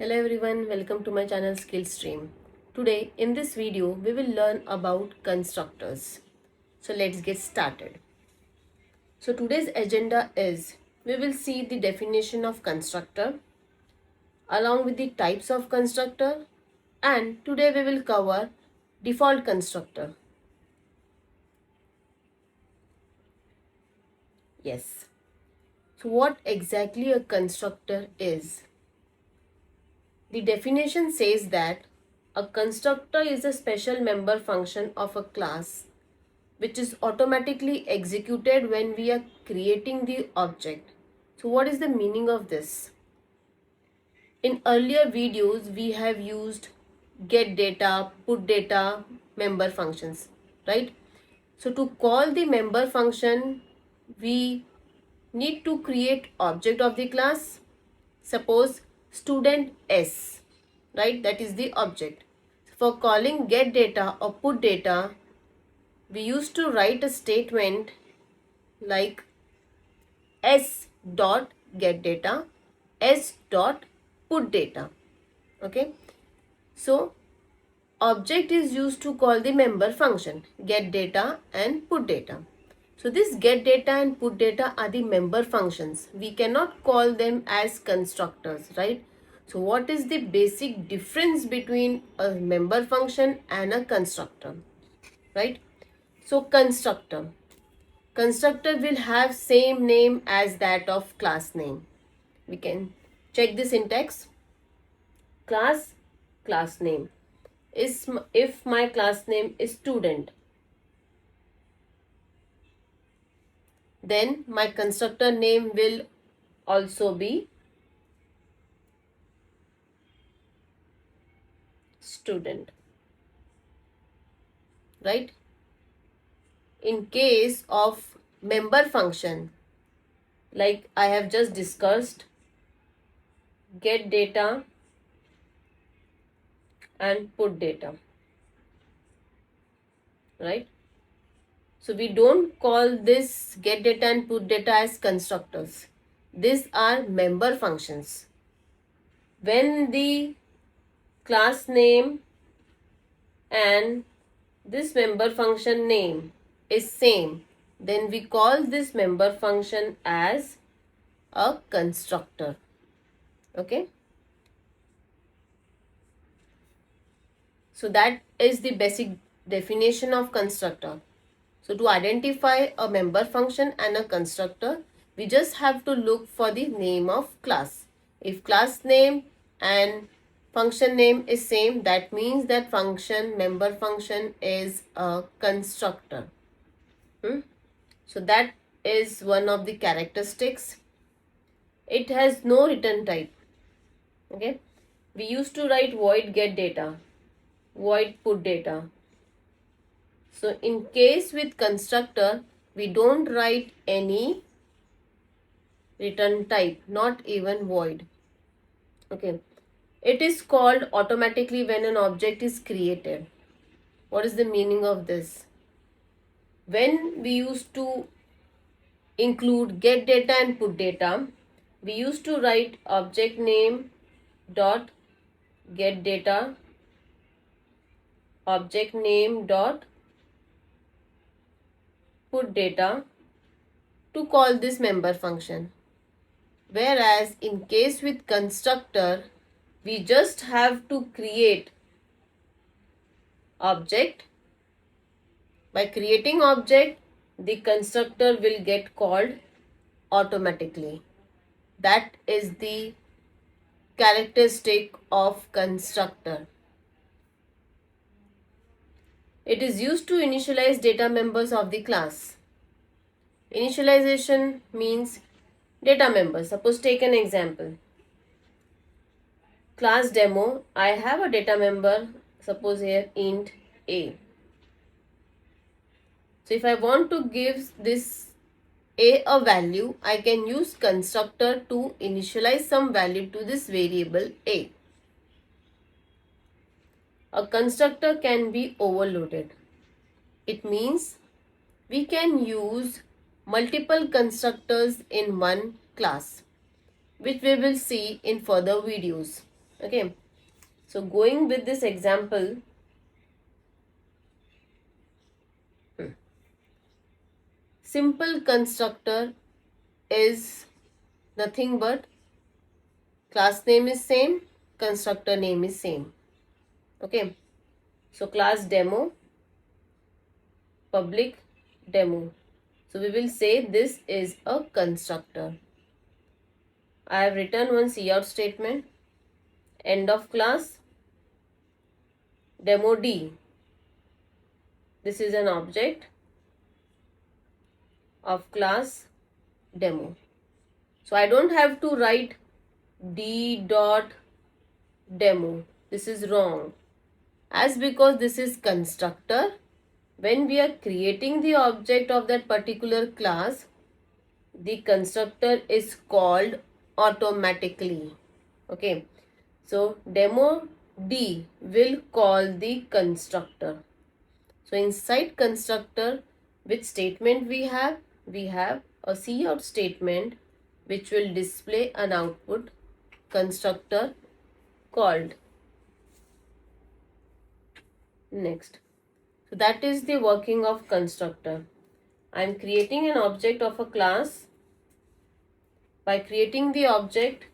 Hello everyone, welcome to my channel Skillstream. Today in this video we will learn about constructors. So let's get started. So today's agenda is we will see the definition of constructor along with the types of constructor, and today we will cover default constructor. Yes. So what exactly a constructor is? The definition says that a constructor is a special member function of a class which is automatically executed when we are creating the object. So what is the meaning of this? In earlier videos, we have used get data, put data, member functions, right? So to call the member function, we need to create object of the class. Suppose student S, right? That is the object. For calling get data or put data, we used to write a statement like s dot get data, s dot put data. Okay, so object is used to call the member function get data and put data. So this get data and put data are the member functions. We cannot call them as constructors, right? So what is the basic difference between a member function and a constructor, right? So constructor will have same name as that of class name. We can check the syntax. Class name is if my class name is student, then my constructor name will also be student, right? In case of member function, like I have just discussed, get data and put data, right? So we don't call this get data and put data as constructors. These are member functions. When the class name and this member function name is same, then we call this member function as a constructor. Okay. So that is the basic definition of constructor. So to identify a member function and a constructor, we just have to look for the name of class. If class name and function name is same, that means that member function is a constructor. So that is one of the characteristics. It has no return type. Okay. We used to write void get data, void put data. So in case with constructor, we don't write any return type, not even void. Okay. It is called automatically when an object is created. What is the meaning of this? When we used to include get data and put data, we used to write object name dot get data, object name dot put data to call this member function. Whereas in case with constructor, we just have to create object. By creating object, the constructor will get called automatically. That is the characteristic of constructor. It is used to initialize data members of the class. Initialization means data members. Suppose take an example. Class demo, I have a data member, suppose here int a. So if I want to give this a value, I can use constructor to initialize some value to this variable a. A constructor can be overloaded. It means we can use multiple constructors in one class, which we will see in further videos. Okay, so going with this example, simple constructor is nothing but class name is same, constructor name is same. Okay, so class demo, public demo. So we will say this is a constructor. I have written one cout statement, end of class, demo D. This is an object of class demo. So I don't have to write D dot demo. This is wrong. As because this is constructor, when we are creating the object of that particular class, the constructor is called automatically. Okay, so demo D will call the constructor. So inside constructor, which statement we have? We have a cout statement which will display an output constructor called. Next, so that is the working of constructor. I am creating an object of a class. By creating the object,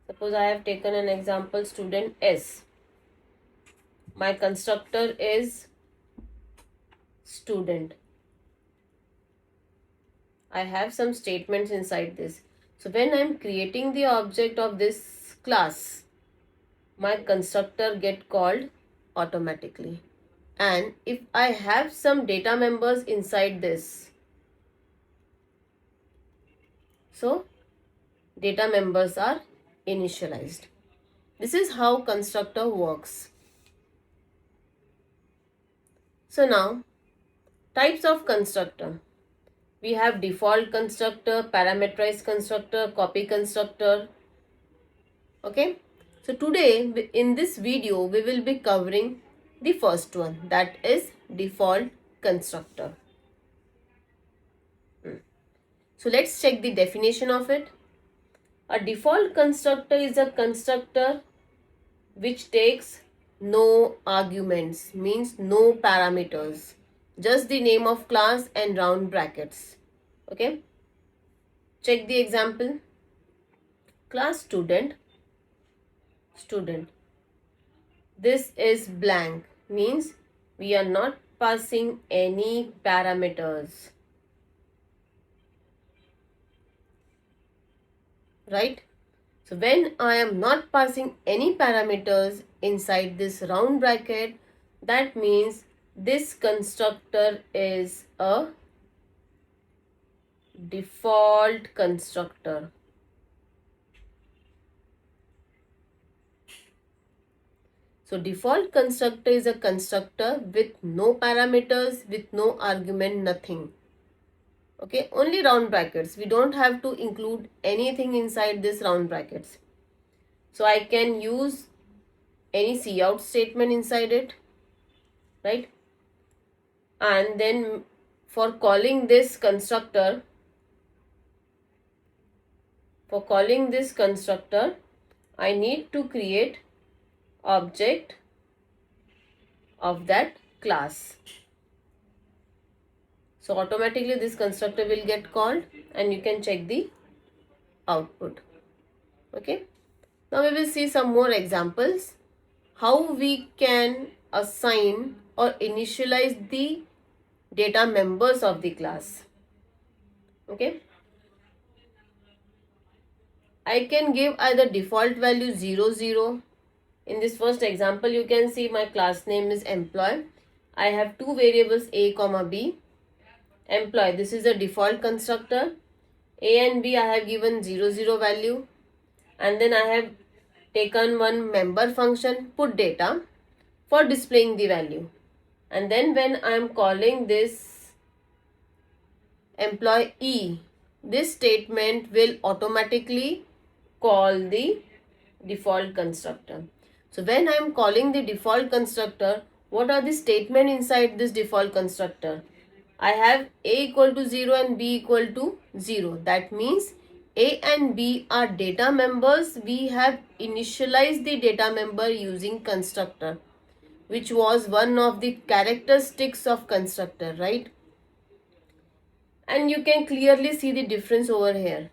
suppose I have taken an example student S. My constructor is student. I have some statements inside this. So when I am creating the object of this class, my constructor get called automatically. And if I have some data members inside this, so data members are initialized. This is how constructor works. So now, types of constructor. We have default constructor, parameterized constructor, copy constructor. Okay. So today in this video, we will be covering the first one, that is default constructor. So let's check the definition of it. A default constructor is a constructor which takes no arguments, means no parameters, just the name of class and round brackets. Okay, check the example. Class student, student. This is blank, means we are not passing any parameters. Right? So when I am not passing any parameters inside this round bracket, that means this constructor is a default constructor. So default constructor is a constructor with no parameters, with no argument, nothing. Okay, only round brackets. We don't have to include anything inside this round brackets. So I can use any cout statement inside it, right? And then for calling this constructor, I need to create object of that class. So automatically this constructor will get called and you can check the output. Okay. Now we will see some more examples how we can assign or initialize the data members of the class. Okay. I can give either default value 0, 0. In this first example, you can see my class name is employee. I have two variables a comma b. Employee, this is a default constructor. A and b I have given 0, 0 value. And then I have taken one member function put data for displaying the value. And then when I am calling this employee, this statement will automatically call the default constructor. So when I am calling the default constructor, what are the statement inside this default constructor? I have a equal to 0 and b equal to 0. That means A and B are data members, we have initialized the data member using constructor, which was one of the characteristics of constructor, right? And you can clearly see the difference over here.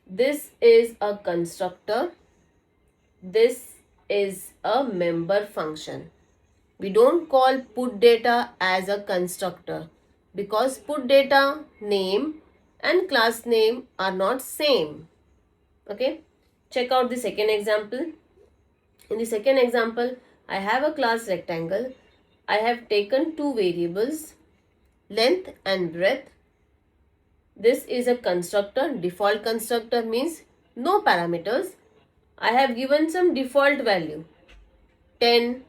This is a constructor, this is a member function. We don't call put data as a constructor because put data name and class name are not same. Okay, check out the second example. In the second example, I have a class rectangle. I have taken two variables, length and breadth. This is a constructor. Default constructor means no parameters. I have given some default value 10,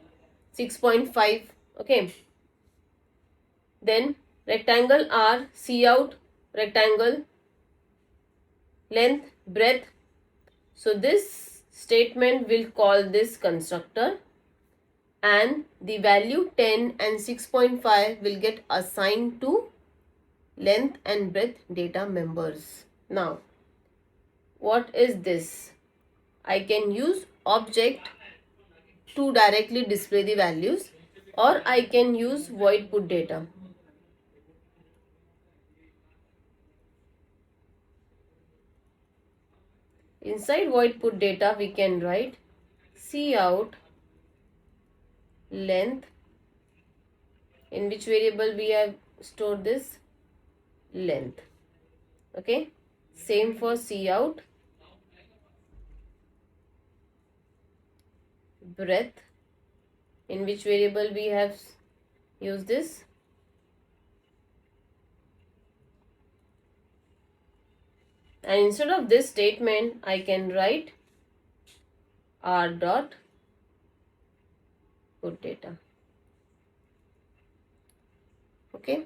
6.5. Okay. Then rectangle R, cout, rectangle, length, breadth. So this statement will call this constructor and the value 10 and 6.5 will get assigned to length and breadth data members. Now, what is this? I can use object to directly display the values or I can use void put data. Inside void put data, we can write cout length. In which variable we have stored this? Length. Okay. Same for cout breadth. In which variable we have used this? And instead of this statement, I can write r dot put data. Okay.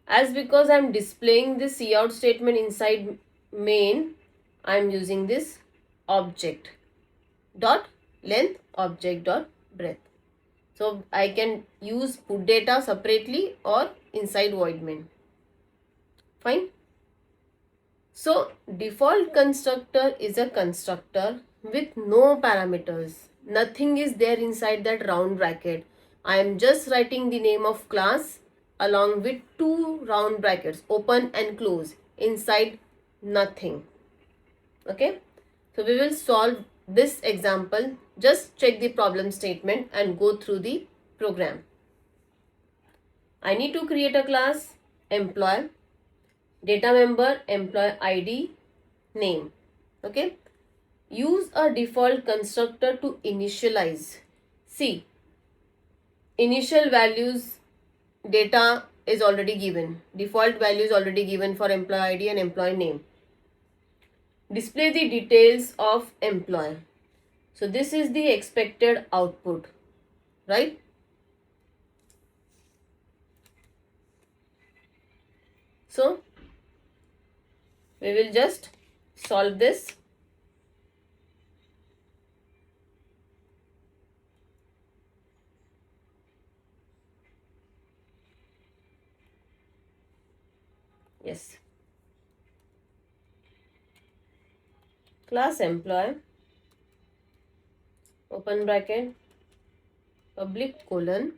As because I am displaying this cout statement inside main, I am using this object dot length, object dot breadth. So I can use put data separately or inside void main. Fine. So default constructor is a constructor with no parameters. Nothing is there inside that round bracket. I am just writing the name of class along with two round brackets, open and close. Inside nothing. Okay. So we will solve this example. Just check the problem statement and go through the program. I need to create a class employee, data member, employee ID, name. Okay. Use a default constructor to initialize. See, initial values data is already given. Default value is already given for employee ID and employee name. Display the details of employee. So this is the expected output, right? So we will just solve this. Yes. Class employee, open bracket, public colon,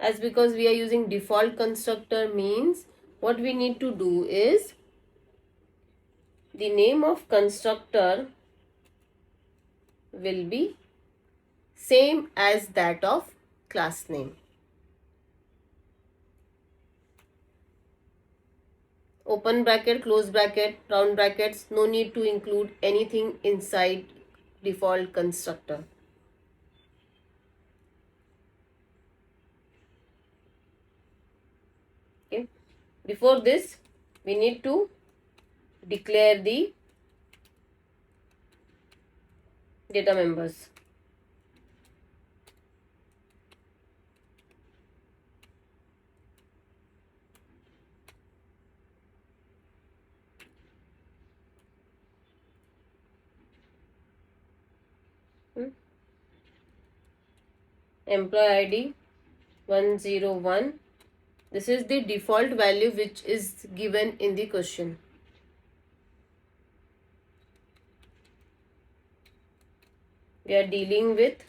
as because we are using default constructor means what we need to do is the name of constructor will be same as that of class name. Open bracket, close bracket, round brackets, no need to include anything inside default constructor. Okay. Before this, we need to declare the data members. Employee ID 101 This is the default value which is given in the question. We are dealing with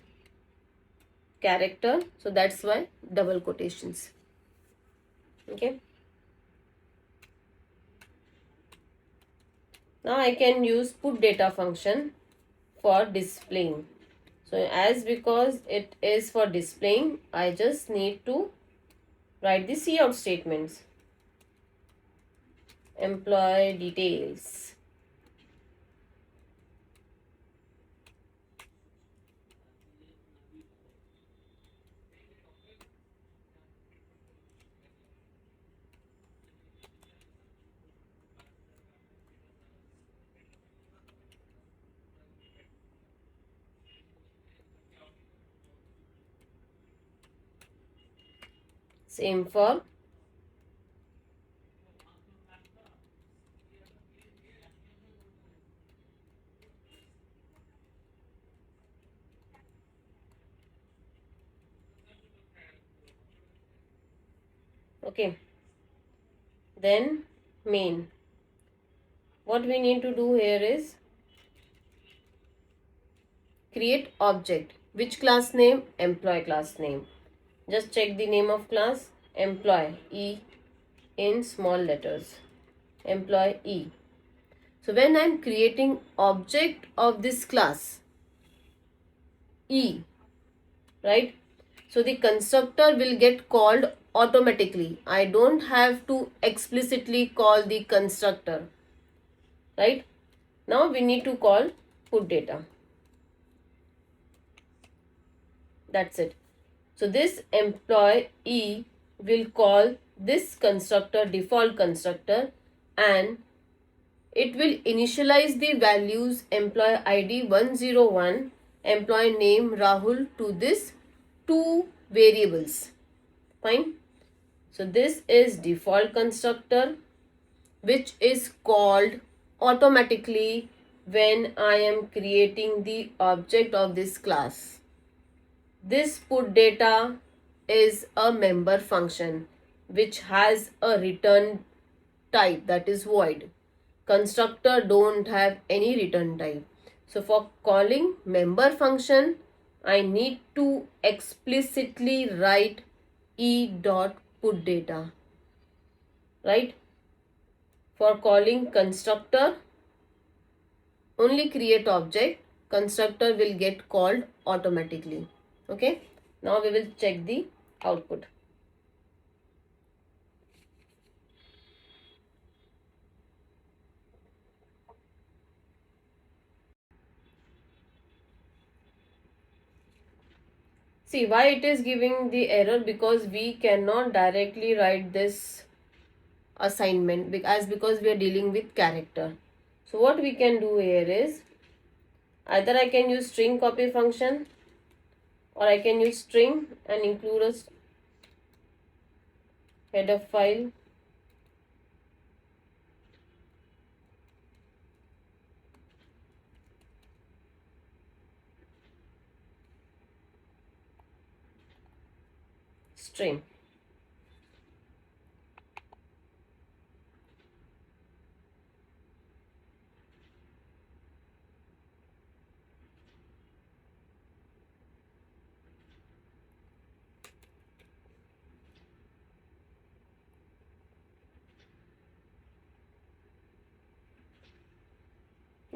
character, so that's why double quotations. Okay. Now I can use put data function for displaying. So as because it is for displaying, I just need to write the cout statements. Employee details. Same for okay. Then main. What we need to do here is create object. Which class name? Employee class name. Just check the name of class. Employee. E in small letters. Employee E. So when I am creating object of this class E, right? So the constructor will get called automatically. I don't have to explicitly call the constructor, right? Now we need to call put data. That's it. So this employee will call this constructor, default constructor, and it will initialize the values employee ID 101, employee name Rahul to this two variables. Fine. So this is default constructor which is called automatically when I am creating the object of this class. This put data is a member function which has a return type, that is void. Constructor don't have any return type. So for calling member function, I need to explicitly write e dot put data, right? For calling constructor, only create object, constructor will get called automatically. Okay. Now we will check the output. See why it is giving the error, because we cannot directly write this assignment because we are dealing with character. So what we can do here is either I can use string copy function or I can use string and include a header file. String.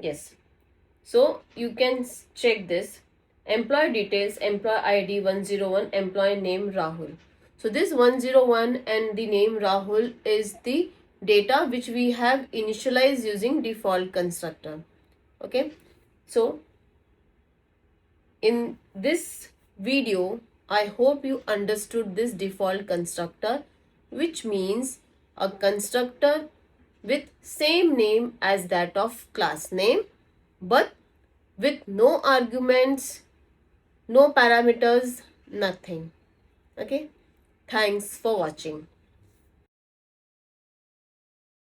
Yes. So you can check this. Employee details, employee ID 101, employee name Rahul. So this 101 and the name Rahul is the data which we have initialized using default constructor. Okay. So in this video, I hope you understood this default constructor, which means a constructor with same name as that of class name, but with no arguments, no parameters, nothing. Okay. Thanks for watching.